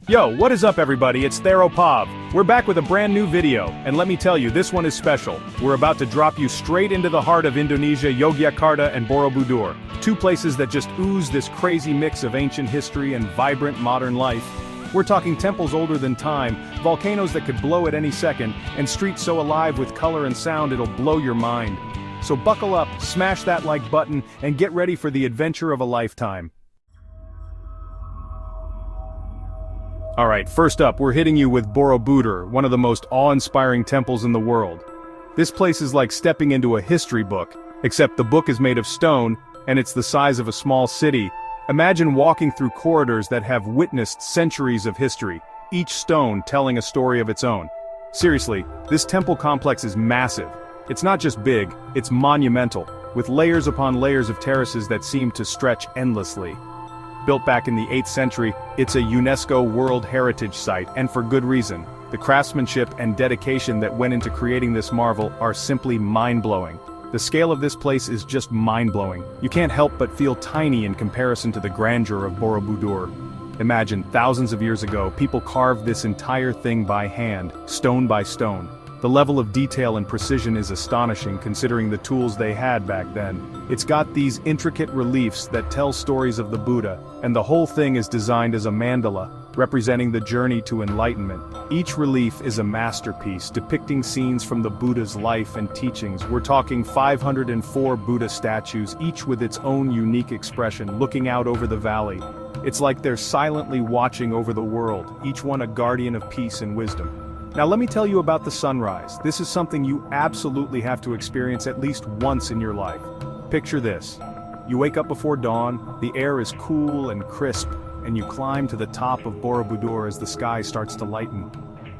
Yo, what is up everybody, it's Theropov. We're back with a brand new video, and let me tell you, this one is special. We're about to drop you straight into the heart of Indonesia, Yogyakarta and Borobudur. Two places that just ooze this crazy mix of ancient history and vibrant modern life. We're talking temples older than time, volcanoes that could blow at any second, and streets so alive with color and sound it'll blow your mind. So buckle up, smash that like button, and get ready for the adventure of a lifetime. Alright, first up, we're hitting you with Borobudur, one of the most awe-inspiring temples in the world. This place is like stepping into a history book, except the book is made of stone, and it's the size of a small city. Imagine walking through corridors that have witnessed centuries of history, each stone telling a story of its own. Seriously, this temple complex is massive. It's not just big, it's monumental, with layers upon layers of terraces that seem to stretch endlessly. Built back in the 8th century, it's a UNESCO World Heritage Site, and for good reason. The craftsmanship and dedication that went into creating this marvel are simply mind-blowing. The scale of this place is just mind-blowing. You can't help but feel tiny in comparison to the grandeur of Borobudur. Imagine, thousands of years ago, people carved this entire thing by hand, stone by stone. The level of detail and precision is astonishing considering the tools they had back then. It's got these intricate reliefs that tell stories of the Buddha, and the whole thing is designed as a mandala, representing the journey to enlightenment. Each relief is a masterpiece depicting scenes from the Buddha's life and teachings. We're talking 504 Buddha statues, each with its own unique expression, looking out over the valley. It's like they're silently watching over the world, each one a guardian of peace and wisdom. Now let me tell you about the sunrise. This is something you absolutely have to experience at least once in your life. Picture this. You wake up before dawn, the air is cool and crisp, and you climb to the top of Borobudur as the sky starts to lighten.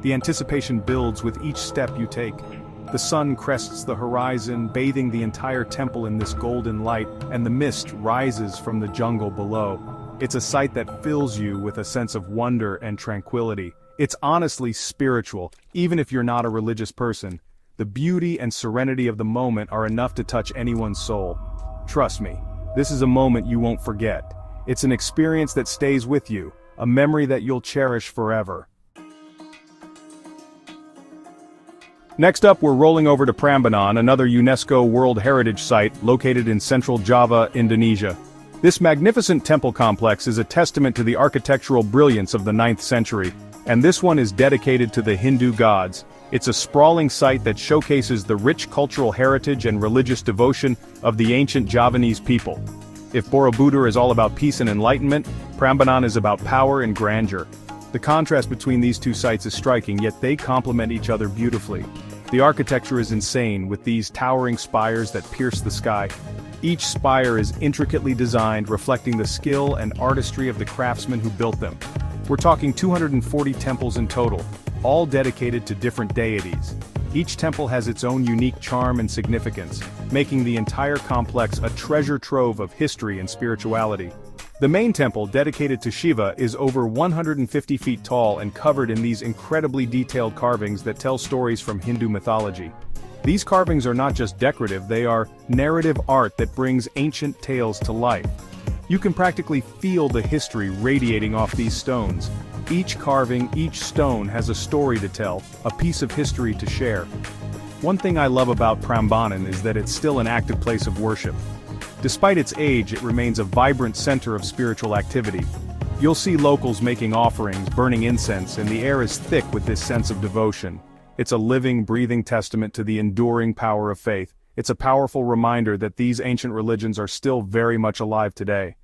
The anticipation builds with each step you take. The sun crests the horizon, bathing the entire temple in this golden light, and the mist rises from the jungle below. It's a sight that fills you with a sense of wonder and tranquility. It's honestly spiritual, even if you're not a religious person. The beauty and serenity of the moment are enough to touch anyone's soul. Trust me, this is a moment you won't forget. It's an experience that stays with you, a memory that you'll cherish forever. Next up, we're rolling over to Prambanan, another UNESCO World Heritage Site located in central Java, Indonesia. This magnificent temple complex is a testament to the architectural brilliance of the 9th century. And this one is dedicated to the Hindu gods. It's a sprawling site that showcases the rich cultural heritage and religious devotion of the ancient Javanese people. If Borobudur is all about peace and enlightenment, Prambanan is about power and grandeur. The contrast between these two sites is striking, yet they complement each other beautifully. The architecture is insane, with these towering spires that pierce the sky. Each spire is intricately designed, reflecting the skill and artistry of the craftsmen who built them. We're talking 240 temples in total, all dedicated to different deities. Each temple has its own unique charm and significance, making the entire complex a treasure trove of history and spirituality. The main temple, dedicated to Shiva, is over 150 feet tall and covered in these incredibly detailed carvings that tell stories from Hindu mythology. These carvings are not just decorative, they are narrative art that brings ancient tales to life. You can practically feel the history radiating off these stones. Each carving, each stone has a story to tell, a piece of history to share. One thing I love about Prambanan is that it's still an active place of worship. Despite its age, it remains a vibrant center of spiritual activity. You'll see locals making offerings, burning incense, and the air is thick with this sense of devotion. It's a living, breathing testament to the enduring power of faith. It's a powerful reminder that these ancient religions are still very much alive today.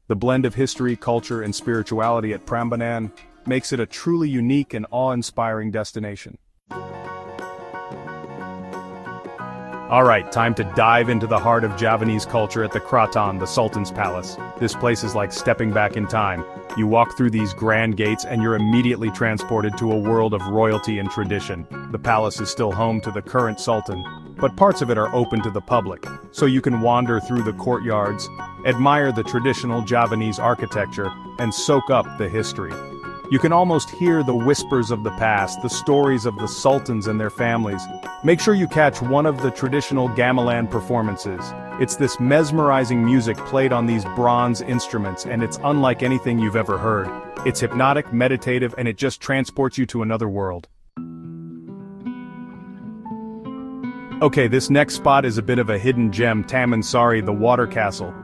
The blend of history, culture, and spirituality at Prambanan makes it a truly unique and awe-inspiring destination. Alright, time to dive into the heart of Javanese culture at the Kraton, the Sultan's Palace. This place is like stepping back in time. You walk through these grand gates and you're immediately transported to a world of royalty and tradition. The palace is still home to the current Sultan, but parts of it are open to the public, so you can wander through the courtyards, admire the traditional Javanese architecture, and soak up the history. You can almost hear the whispers of the past, the stories of the sultans and their families. Make sure you catch one of the traditional gamelan performances. It's this mesmerizing music played on these bronze instruments, and it's unlike anything you've ever heard. It's hypnotic, meditative, and it just transports you to another world. Okay, this next spot is a bit of a hidden gem, Taman, Sari, the water castle.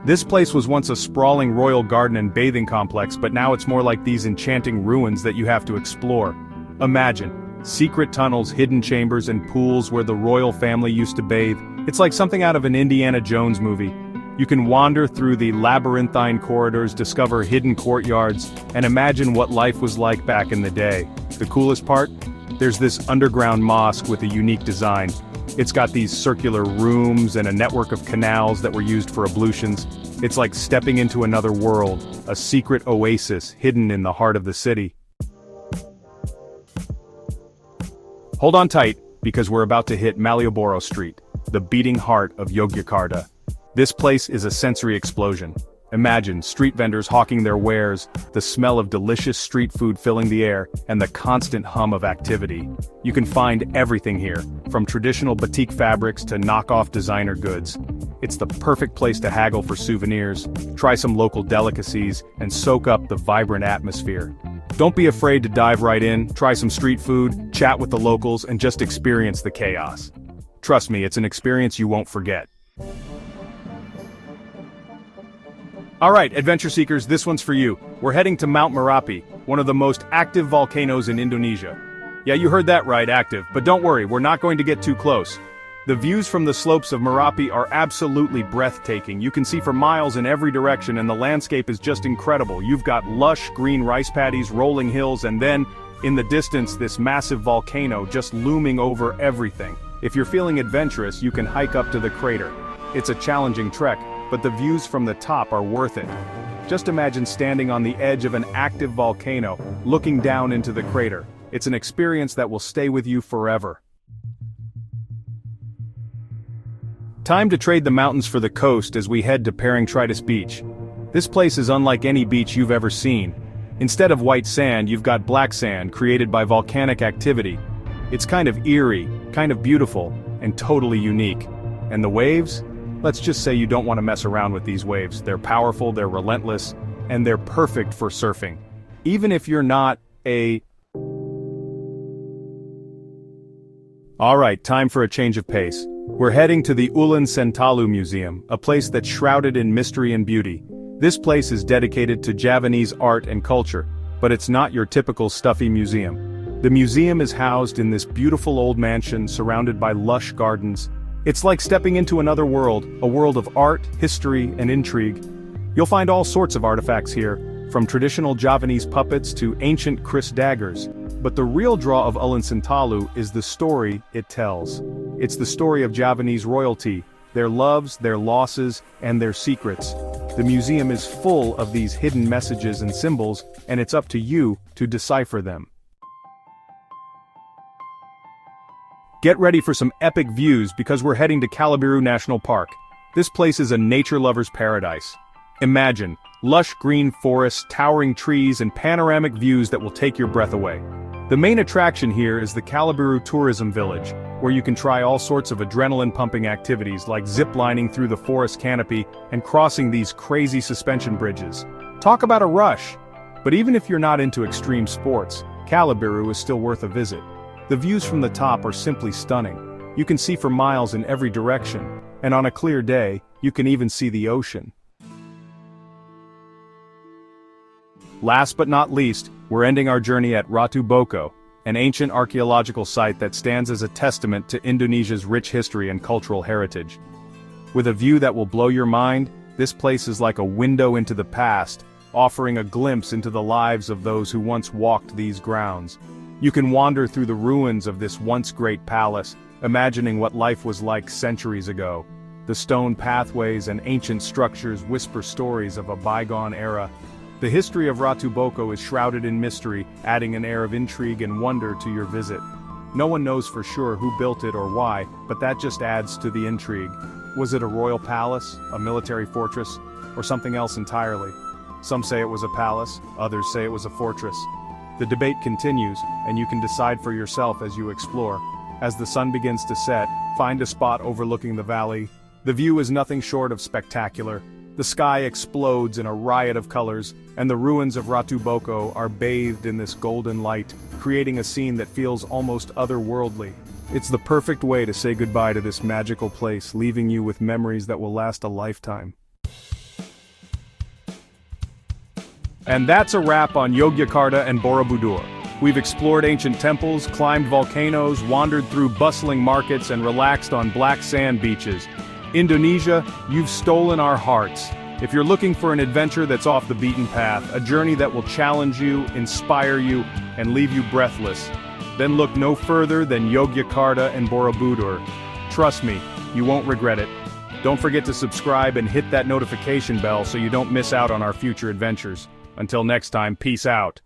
This place was once a sprawling royal garden and bathing complex, but now it's more like these enchanting ruins that you have to explore. Imagine secret tunnels, hidden chambers, and pools where the royal family used to bathe. It's like something out of an Indiana Jones movie. You can wander through the labyrinthine corridors, discover hidden courtyards, and imagine what life was like back in the day. The coolest part? There's this underground mosque with a unique design. It's got these circular rooms and a network of canals that were used for ablutions. It's like stepping into another world, a secret oasis hidden in the heart of the city. Hold on tight, because we're about to hit Malioboro Street, the beating heart of Yogyakarta. This place is a sensory explosion. Imagine street vendors hawking their wares, the smell of delicious street food filling the air, and the constant hum of activity. You can find everything here, from traditional batik fabrics to knockoff designer goods. It's the perfect place to haggle for souvenirs, try some local delicacies, and soak up the vibrant atmosphere. Don't be afraid to dive right in, try some street food, chat with the locals, and just experience the chaos. Trust me, it's an experience you won't forget. Alright, adventure seekers, this one's for you. We're heading to Mount Merapi, one of the most active volcanoes in Indonesia. Yeah, you heard that right, active, but don't worry, we're not going to get too close. The views from the slopes of Merapi are absolutely breathtaking. You can see for miles in every direction, and the landscape is just incredible. You've got lush green rice paddies, rolling hills, and then, in the distance, this massive volcano just looming over everything. If you're feeling adventurous, you can hike up to the crater. It's a challenging trek, but the views from the top are worth it. Just imagine standing on the edge of an active volcano, looking down into the crater. It's an experience that will stay with you forever. Time to trade the mountains for the coast as we head to Parangtritis Beach. This place is unlike any beach you've ever seen. Instead of white sand, you've got black sand created by volcanic activity. It's kind of eerie, kind of beautiful, and totally unique. And the waves? Let's just say you don't want to mess around with these waves. They're powerful, they're relentless, and they're perfect for surfing. Even if you're not a... Alright, time for a change of pace. We're heading to the Ulan Sentalu Museum, a place that's shrouded in mystery and beauty. This place is dedicated to Javanese art and culture, but it's not your typical stuffy museum. The museum is housed in this beautiful old mansion surrounded by lush gardens. It's like stepping into another world, a world of art, history, and intrigue. You'll find all sorts of artifacts here, from traditional Javanese puppets to ancient Kris daggers. But the real draw of Ulan Sentalu is the story it tells. It's the story of Javanese royalty, their loves, their losses, and their secrets. The museum is full of these hidden messages and symbols, and it's up to you to decipher them. Get ready for some epic views because we're heading to Kalabiru National Park. This place is a nature lover's paradise. Imagine lush green forests, towering trees, and panoramic views that will take your breath away. The main attraction here is the Kalabiru Tourism Village, where you can try all sorts of adrenaline-pumping activities like zip-lining through the forest canopy and crossing these crazy suspension bridges. Talk about a rush! But even if you're not into extreme sports, Kalabiru is still worth a visit. The views from the top are simply stunning. You can see for miles in every direction, and on a clear day, you can even see the ocean. Last but not least, we're ending our journey at Ratu Boko, an ancient archaeological site that stands as a testament to Indonesia's rich history and cultural heritage. With a view that will blow your mind, this place is like a window into the past, offering a glimpse into the lives of those who once walked these grounds. You can wander through the ruins of this once great palace, imagining what life was like centuries ago. The stone pathways and ancient structures whisper stories of a bygone era. The history of Ratu Boko is shrouded in mystery, adding an air of intrigue and wonder to your visit. No one knows for sure who built it or why, but that just adds to the intrigue. Was it a royal palace, a military fortress, or something else entirely? Some say it was a palace, others say it was a fortress. The debate continues, and you can decide for yourself as you explore. As the sun begins to set, find a spot overlooking the valley, The view is nothing short of spectacular. The sky explodes in a riot of colors, and the ruins of Ratu Boko are bathed in this golden light, creating a scene that feels almost otherworldly. It's the perfect way to say goodbye to this magical place, leaving you with memories that will last a lifetime. And that's a wrap on Yogyakarta and Borobudur. We've explored ancient temples, climbed volcanoes, wandered through bustling markets, and relaxed on black sand beaches. Indonesia, you've stolen our hearts. If you're looking for an adventure that's off the beaten path, a journey that will challenge you, inspire you, and leave you breathless, then look no further than Yogyakarta and Borobudur. Trust me, you won't regret it. Don't forget to subscribe and hit that notification bell so you don't miss out on our future adventures. Until next time, peace out.